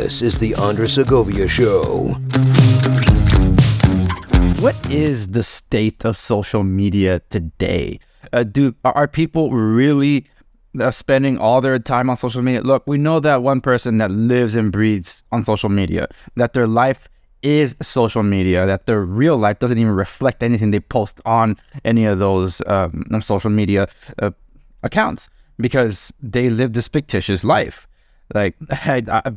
This is the Andre Segovia Show. What is the state of social media today? Are people really spending all their time on social media? Look, we know that one person that lives and breathes on social media, that their life is social media, that their real life doesn't even reflect anything they post on any of those social media accounts, because they live this fictitious life. Like,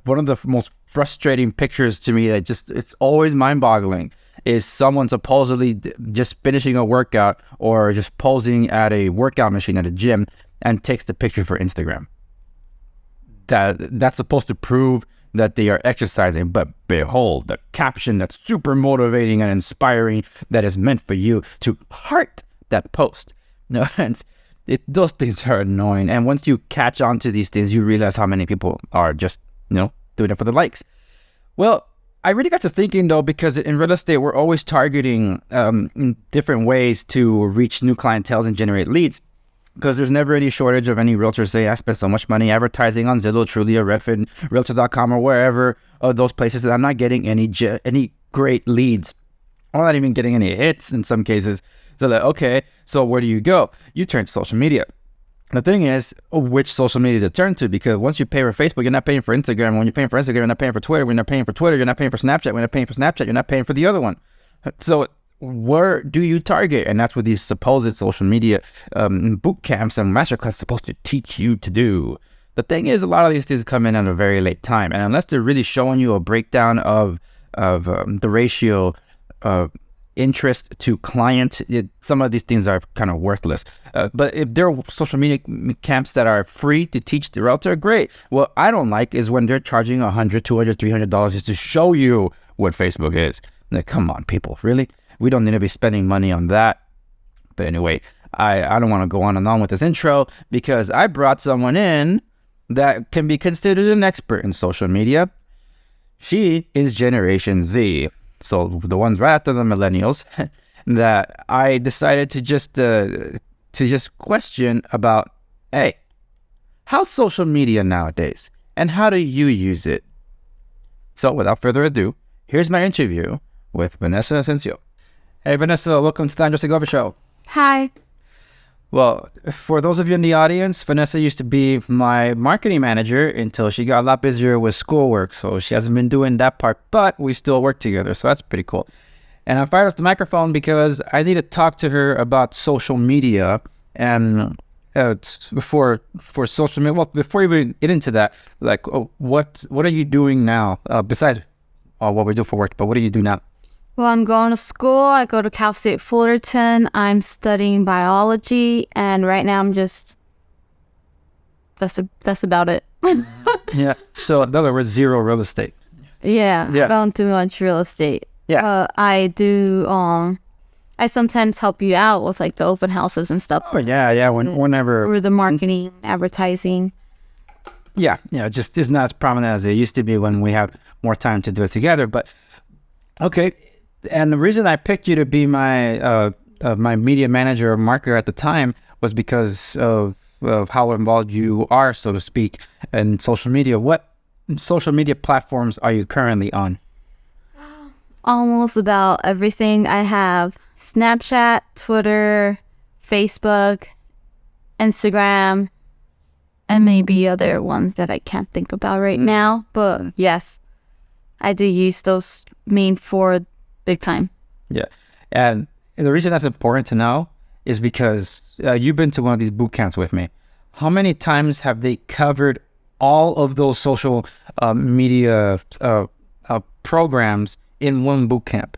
one of the most frustrating pictures to me that it's always mind-boggling is someone supposedly just finishing a workout or just posing at a workout machine at a gym and takes the picture for Instagram. That's supposed to prove that they are exercising, but behold, the caption that's super motivating and inspiring that is meant for you to heart that post. No, and those things are annoying. And once you catch on to these things, you realize how many people are just, doing it for the likes. Well, I really got to thinking, though, because in real estate, we're always targeting different ways to reach new clientele and generate leads, because there's never any shortage of any realtors say, I spent so much money advertising on Zillow, Trulia, Redfin, Realtor.com, or wherever of those places, that I'm not getting any great leads. I'm not even getting any hits in some cases. So like, okay, so where do you go? You turn to social media. The thing is, which social media to turn to, because once you pay for Facebook, you're not paying for Instagram. When you're paying for Instagram, you're not paying for Twitter. When you're paying for Twitter, you're not paying for Snapchat. When you're paying for Snapchat, you're not paying for the other one. So where do you target? And that's what these supposed social media boot camps and masterclass supposed to teach you to do. The thing is, a lot of these things come in at a very late time, and unless they're really showing you a breakdown of the ratio of interest to client, some of these things are kind of worthless. But if there are social media camps that are free to teach the realtor, great. What I don't like is when they're charging $100, $200, $300 just to show you what Facebook is. Like, come on, people, really? We don't need to be spending money on that. But anyway, I don't want to go on and on with this intro, because I brought someone in that can be considered an expert in social media. She is Generation Z. So the ones right after the millennials, that I decided to just question about, hey, how's social media nowadays, and how do you use it? So without further ado, here's my interview with Vanessa Asensio. Hey Vanessa, welcome to the Andre Segovia Show. Hi. Well, for those of you in the audience, Vanessa used to be my marketing manager until she got a lot busier with schoolwork. So she hasn't been doing that part, but we still work together. So that's pretty cool. And I fired up the microphone because I need to talk to her about social media. And for social media, well, before we even get into that, like, what are you doing now besides what we do for work? But what do you do now? Well, I'm going to school. I go to Cal State Fullerton. I'm studying biology, and right now I'm just, that's about it. Yeah. So in other words, zero real estate. Yeah. I don't do much real estate. Yeah. I do, I sometimes help you out with like the open houses and stuff. Oh, yeah. Whenever. Or the marketing, advertising. Yeah. Just is not as prominent as it used to be when we have more time to do it together. But okay. And the reason I picked you to be my my media manager or marketer at the time was because of how involved you are, so to speak, in social media. What social media platforms are you currently on? Almost about everything. I have Snapchat, Twitter, Facebook, Instagram, and maybe other ones that I can't think about right now. But yes, I do use those main four big time. Yeah. And the reason that's important to know is because you've been to one of these boot camps with me. How many times have they covered all of those social media programs in one boot camp?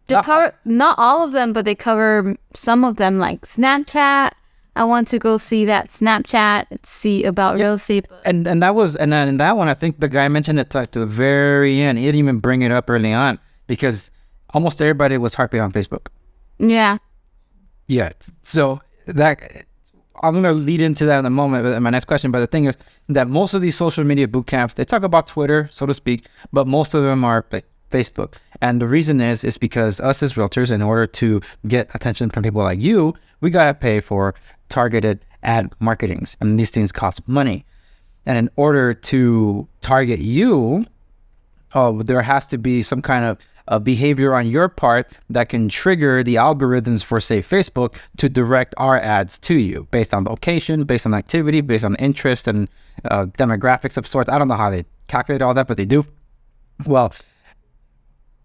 They cover not all of them, but they cover some of them, like Snapchat. I want to go see that Snapchat, see about real estate. And then in that one, I think the guy mentioned it to the very end. He didn't even bring it up early on, because almost everybody was harping on Facebook. Yeah. Yeah. So that, I'm going to lead into that in a moment, my next question. But the thing is that most of these social media boot camps, they talk about Twitter, so to speak, but most of them are like Facebook. And the reason is because us as realtors, in order to get attention from people like you, we got to pay for targeted ad marketings. And these things cost money. And in order to target you, there has to be some kind of behavior on your part that can trigger the algorithms for, say, Facebook to direct our ads to you based on location, based on activity, based on interest and demographics of sorts. I don't know how they calculate all that, but they do. Well,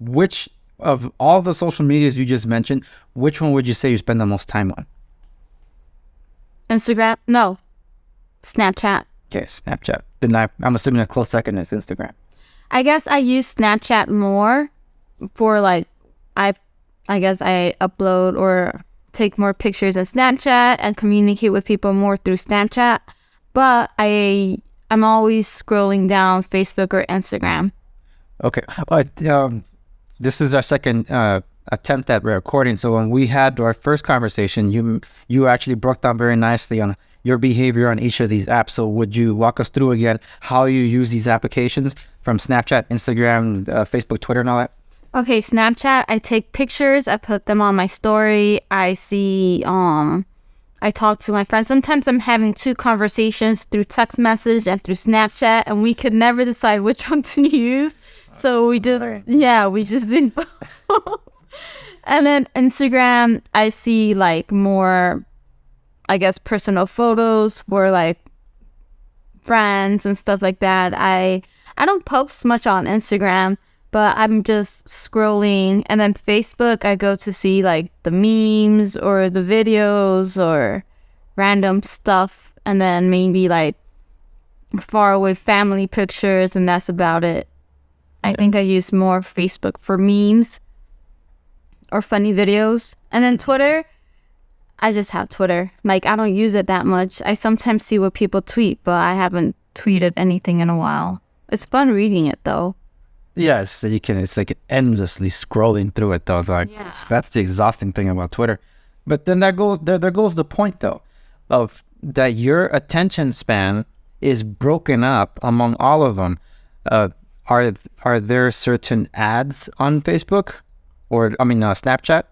which of all the social medias you just mentioned, which one would you say you spend the most time on? Instagram? No. Snapchat. Okay, Snapchat. Then I'm assuming a close second is Instagram. I guess I use Snapchat more for like, I guess I upload or take more pictures in Snapchat and communicate with people more through Snapchat. But I'm always scrolling down Facebook or Instagram. Okay. This is our second attempt at recording. So when we had our first conversation, you actually broke down very nicely on your behavior on each of these apps. So would you walk us through again how you use these applications from Snapchat, Instagram, Facebook, Twitter, and all that? Okay, Snapchat, I take pictures, I put them on my story. I see, I talk to my friends. Sometimes I'm having 2 conversations through text message and through Snapchat, and we could never decide which one to use. So we just didn't. And then Instagram, I see like more, I guess, personal photos for like friends and stuff like that. I don't post much on Instagram, but I'm just scrolling. And then Facebook, I go to see like the memes or the videos or random stuff. And then maybe like far away family pictures, and that's about it. I think I use more Facebook for memes or funny videos. And then Twitter, I just have Twitter. Like, I don't use it that much. I sometimes see what people tweet, but I haven't tweeted anything in a while. It's fun reading it, though. Yeah, it's like endlessly scrolling through it, though. Like, Yeah. That's the exhausting thing about Twitter. But then there goes the point, though, of that your attention span is broken up among all of them. Are there certain ads on Facebook, or Snapchat?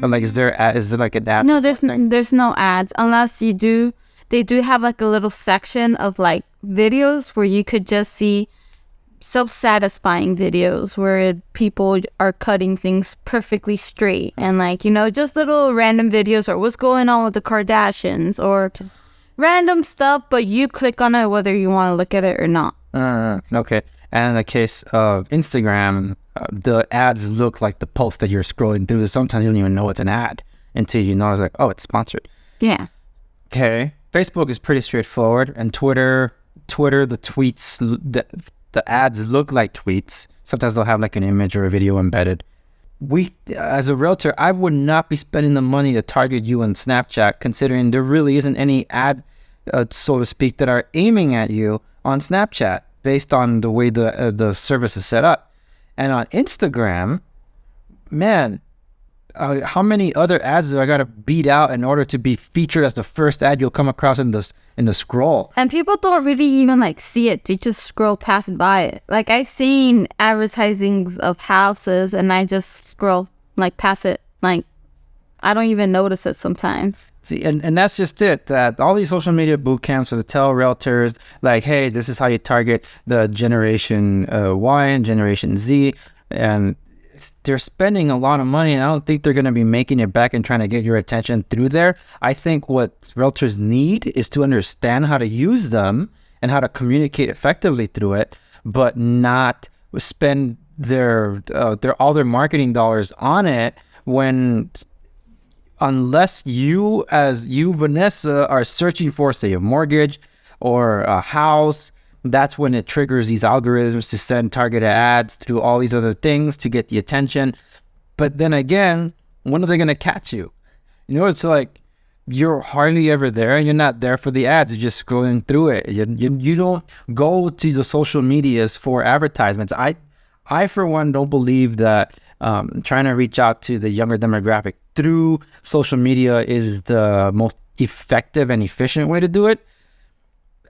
Or like, is there like an ad? No, there's no ads unless they do have like a little section of like videos where you could just see self-satisfying videos where people are cutting things perfectly straight and like, just little random videos or what's going on with the Kardashians or random stuff, but you click on it whether you want to look at it or not. Okay. And in the case of Instagram, the ads look like the post that you're scrolling through. Sometimes you don't even know it's an ad until you know it's like, oh, it's sponsored. Yeah. Okay. Facebook is pretty straightforward, and Twitter, the tweets, the ads look like tweets. Sometimes they'll have like an image or a video embedded. As a realtor, I would not be spending the money to target you on Snapchat, considering there really isn't any ad, so to speak, that are aiming at you on Snapchat based on the way the service is set up. And on Instagram, man, how many other ads do I gotta beat out in order to be featured as the first ad you'll come across in the scroll? And people don't really even like see it. They just scroll past by it. Like, I've seen advertisings of houses and I just scroll like past it. Like, I don't even notice it sometimes. See, and that's just it, that all these social media boot camps are to tell realtors, like, hey, this is how you target the Generation Y and Generation Z, and they're spending a lot of money, and I don't think they're going to be making it back and trying to get your attention through there. I think what realtors need is to understand how to use them and how to communicate effectively through it, but not spend all their marketing dollars on it unless you, Vanessa, are searching for, say, a mortgage or a house. That's when it triggers these algorithms to send targeted ads, to do all these other things to get the attention. But then again, when are they going to catch you? It's like you're hardly ever there, and you're not there for the ads. You're just scrolling through it. You don't go to the social medias for advertisements. I for one, don't believe that trying to reach out to the younger demographic through social media is the most effective and efficient way to do it.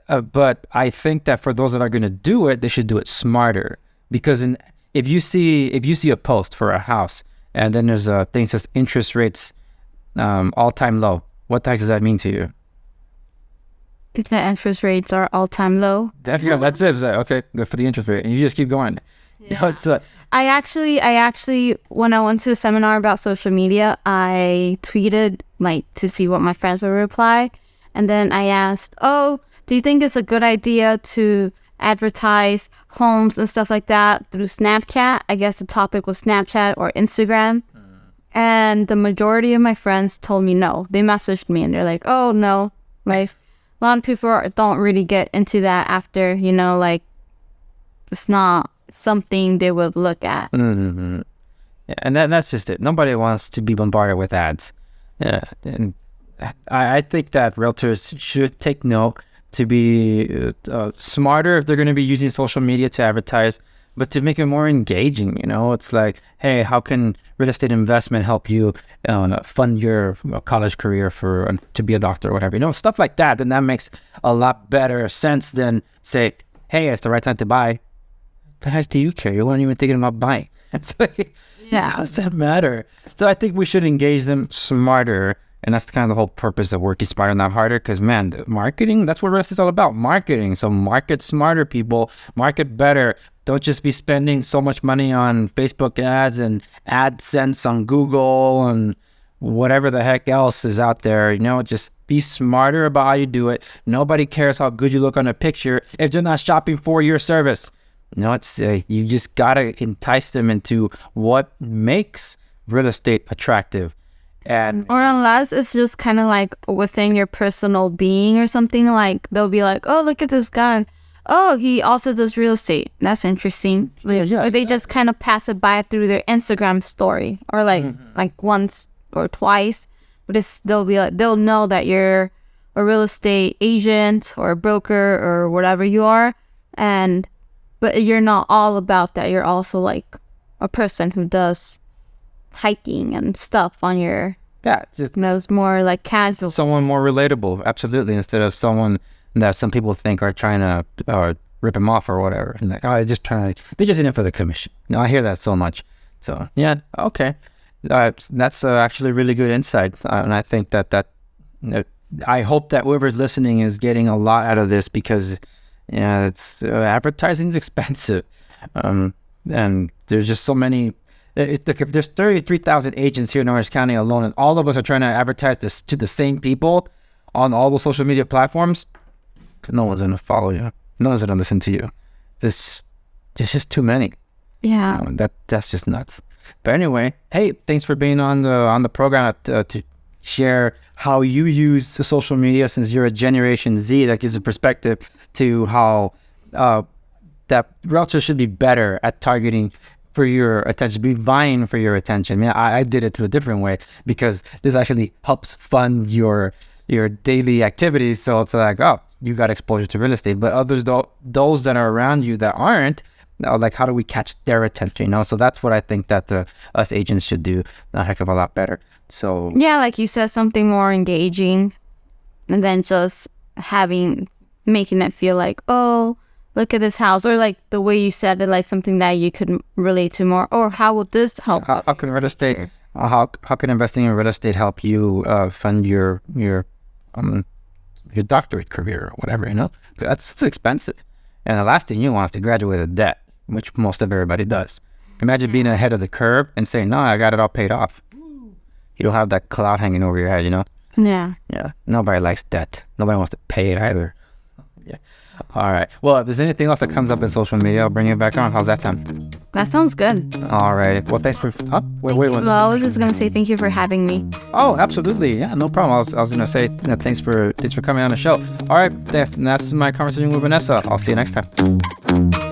But I think that for those that are going to do it, they should do it smarter. Because if you see a post for a house and then there's a thing that says interest rates all-time low, what the heck does that mean to you? The interest rates are all-time low. That's it. It's like, okay, good for the interest rate. And you just keep going. Yeah. You know, it's I actually, when I went to a seminar about social media, I tweeted like to see what my friends would reply. And then I asked, oh, do you think it's a good idea to advertise homes and stuff like that through Snapchat? I guess the topic was Snapchat or Instagram. And the majority of my friends told me no. They messaged me and they're like, oh, no. Like, a lot of people don't really get into that after, you know, like, it's not something they would look at. Mm-hmm. Yeah, and that's just it. Nobody wants to be bombarded with ads. Yeah, and I think that realtors should take note to be smarter if they're going to be using social media to advertise, but to make it more engaging. You know, it's like, hey, how can real estate investment help you fund your college career to be a doctor or whatever? You know, stuff like that. Then that makes a lot better sense than say, hey, it's the right time to buy. The heck do you care? You weren't even thinking about buying. It's like, Yeah. how does that matter? So I think we should engage them smarter. And that's kind of the whole purpose of working smarter, not harder. Because, man, the marketing, that's what real estate is all about. Marketing. So market smarter, people. Market better. Don't just be spending so much money on Facebook ads and AdSense on Google and whatever the heck else is out there. You know, just be smarter about how you do it. Nobody cares how good you look on a picture if they're not shopping for your service. No, it's you just gotta entice them into what makes real estate attractive, and Or unless it's just kind of like within your personal being or something, like they'll be like, oh, look at this guy. Oh, he also does real estate. That's interesting. Or they just kind of pass it by through their Instagram story or like once or twice. But they'll know that you're a real estate agent or a broker or whatever you are. But you're not all about that. You're also like a person who does hiking and stuff on your, just it's more like casual. someone more relatable, absolutely, instead of someone that some people think are trying to rip them off or whatever. And like, oh, they're just in it for the commission. No, I hear that so much. So yeah, okay, that's actually really good insight, and I think that I hope that whoever's listening is getting a lot out of this because. Yeah, it's advertising is expensive, and there's just so many. If there's 33,000 agents here in Orange County alone, and all of us are trying to advertise this to the same people on all the social media platforms, no one's gonna follow you. No one's gonna listen to you. There's just too many. Yeah. That's just nuts. But anyway, hey, thanks for being on the program to share how you use the social media since you're a Generation Z. That gives a perspective to how that realtors should be better at targeting for your attention, be vying for your attention. I mean, I did it through a different way because this actually helps fund your daily activities. So it's like, oh, you got exposure to real estate, but others, those that are around you that aren't, like, how do we catch their attention? You know, so that's what I think that us agents should do a heck of a lot better. So Yeah, like you said, something more engaging, and then just making it feel like, oh, look at this house, or like the way you said it, like something that you could relate to more. Or how would this help? How can real estate? How can investing in real estate help you fund your doctorate career or whatever? You know, that's expensive, and the last thing you want is to graduate with debt, which most of everybody does. Imagine being ahead of the curve and saying, "No, I got it all paid off." You don't have that cloud hanging over your head, you know? Yeah. Yeah. Nobody likes debt. Nobody wants to pay it either. Yeah. All right. Well, if there's anything else that comes up in social media, I'll bring it back on. How's that sound? That sounds good. All right. Well, thanks for... Wait. Well, I was just going to say thank you for having me. Oh, absolutely. Yeah, no problem. I was going to say thanks for coming on the show. All right. That's my conversation with Vanessa. I'll see you next time.